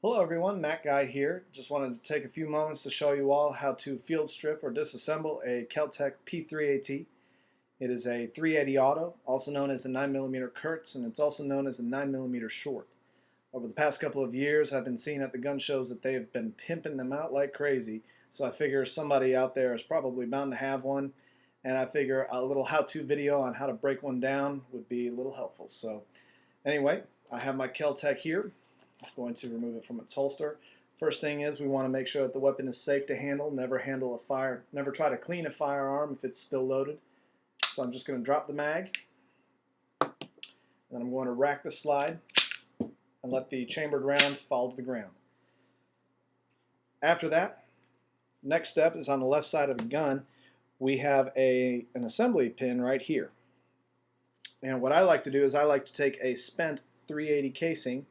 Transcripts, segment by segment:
Hello everyone, Matt Guy here. Just wanted to take a few moments to show you all how to field strip or disassemble a Kel-Tec P-3AT. It is a 380 auto, also known as a 9mm Kurtz, and it's also known as a 9mm short. Over the past couple of years, I've been seeing at the gun shows that they have been pimping them out like crazy, so I figure somebody out there is probably bound to have one, and I figure a little how-to video on how to break one down would be a little helpful. So anyway, I have my Kel-Tec here. I'm going to remove it from its holster. First thing is we want to make sure that the weapon is safe to handle. Never try to clean a firearm if it's still loaded. So I'm just going to drop the mag, and I'm going to rack the slide and let the chambered round fall to the ground. After that, next step is on the left side of the gun. We have an assembly pin right here. And what I like to do is I like to take a spent 380 casing,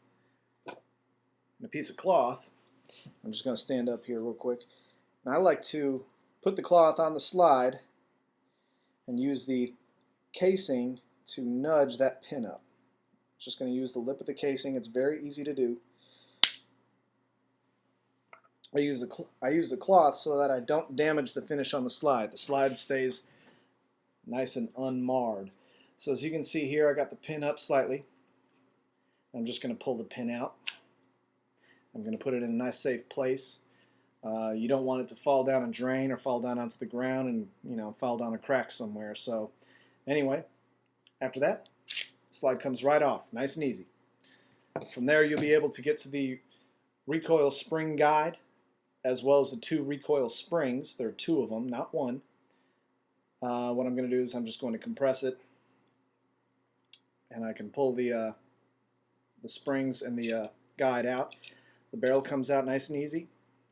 a piece of cloth. I'm just going to stand up here real quick. And I like to put the cloth on the slide and use the casing to nudge that pin up. Just going to use the lip of the casing. It's very easy to do. I use the cloth so that I don't damage the finish on the slide. The slide stays nice and unmarred. So as you can see here, I got the pin up slightly. I'm just going to pull the pin out. I'm going to put it in a nice safe place. You don't want it to fall down and drain or fall down onto the ground and fall down a crack somewhere. So anyway, after that, slide comes right off, nice and easy. From there you'll be able to get to the recoil spring guide as well as the two recoil springs. There are two of them, not one. What I'm going to do is I'm just going to compress it, and I can pull the springs and the guide out. The barrel comes out nice and easy.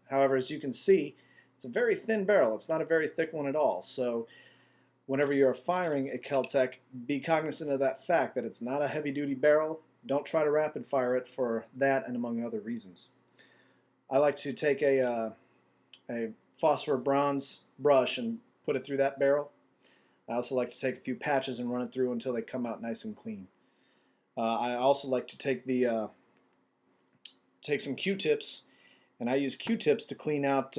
However, as you can see, it's a very thin barrel. It's not a very thick one at all. So whenever you're firing a Kel-Tec, be cognizant of that fact that it's not a heavy-duty barrel. Don't try to rapid fire it for that and among other reasons. I like to take a phosphor bronze brush and put it through that barrel. I also like to take a few patches and run it through until they come out nice and clean. I also like to take some Q-tips, and I use Q-tips to clean out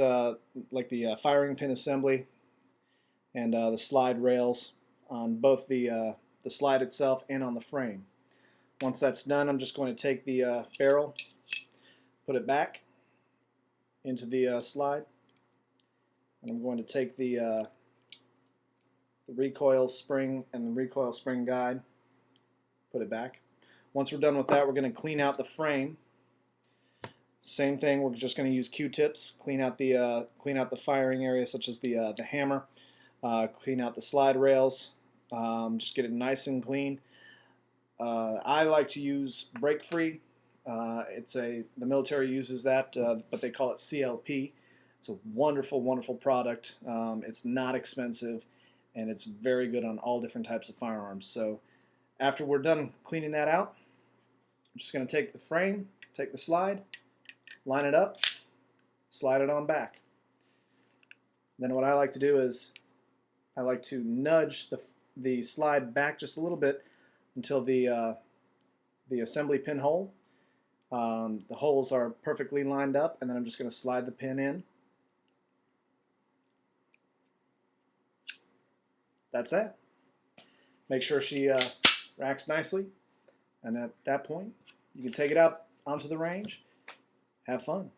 like the firing pin assembly and the slide rails on both the slide itself and on the frame. Once that's done, I'm just going to take the barrel, put it back into the slide, and I'm going to take the recoil spring and the recoil spring guide, put it back. Once we're done with that, we're going to clean out the frame. Same thing, we're just going to use Q-tips, clean out the firing area, such as the hammer, clean out the slide rails, just get it nice and clean. I like to use Break Free. The military uses that, but they call it CLP. It's a wonderful, wonderful product. It's not expensive, and it's very good on all different types of firearms. So after we're done cleaning that out, I'm just going to take the frame, take the slide, line it up, slide it on back. Then what I like to do is I like to nudge the slide back just a little bit until the assembly pin hole. The holes are perfectly lined up, and then I'm just going to slide the pin in. That's it. Make sure she racks nicely, and at that point you can take it out onto the range. Have fun.